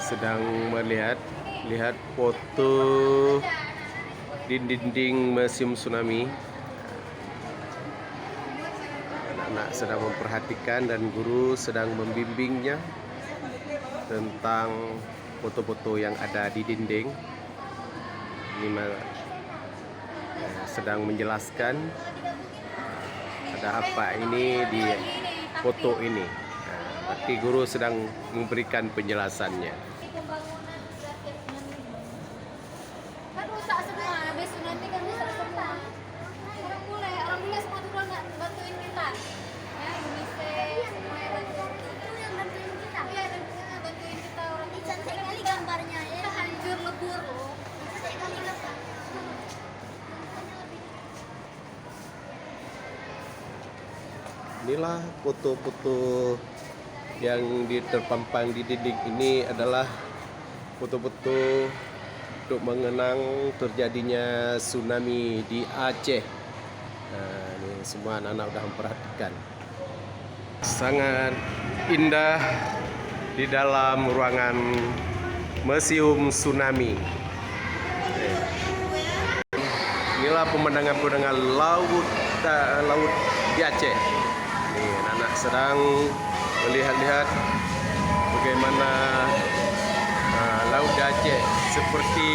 sedang lihat foto di dinding Museum Tsunami. Anak-anak sedang memperhatikan dan guru sedang membimbingnya tentang foto-foto yang ada di dinding. Ini sedang menjelaskan ada apa ini di foto ini. Berarti guru sedang memberikan penjelasannya. Kan rusak semua, besok nanti kan rusak semua. Orang bule semua tuh bantuin kita. Ya, UNICEF semua yang bantuin kita. Iya, bantuin kita orang. Cantik kali gambarnya ya. Kita hancur lebur loh. Cantik kali gambar. Inilah foto-foto yang terpampang di dinding ini adalah foto-foto untuk mengenang terjadinya tsunami di Aceh. Nah, ini semua anak-anak sudah memperhatikan. Sangat indah di dalam ruangan Museum Tsunami. Inilah pemandangan laut di Aceh. Nih, anak-anak sedang melihat-lihat bagaimana laut di Aceh seperti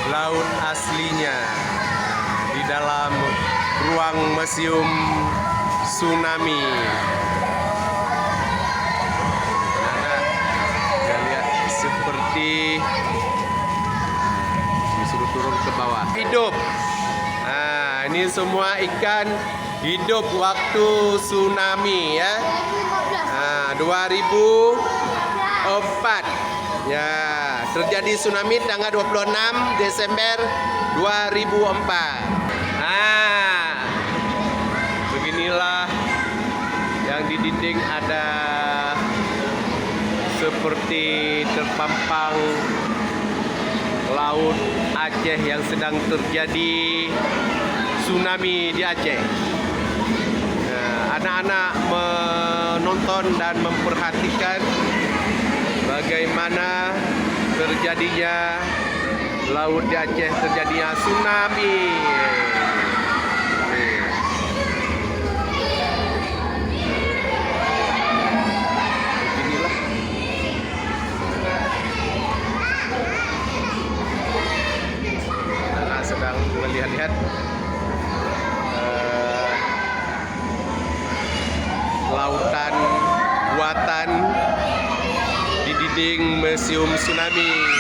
laut aslinya di dalam ruang Museum Tsunami. Anak-anak kita lihat seperti disuruh turun ke bawah. Hidup. Nah, ini semua ikan hidup waktu tsunami ya. 2004 ya, terjadi tsunami tanggal 26 Desember 2004. Beginilah yang di dinding ada seperti terpampang laut Aceh yang sedang terjadi tsunami di Aceh. Anak-anak menonton dan memperhatikan bagaimana terjadinya laut di Aceh, terjadinya tsunami. Beginilah. Anak sedang melihat-lihat lautan buatan di dinding Museum Tsunami.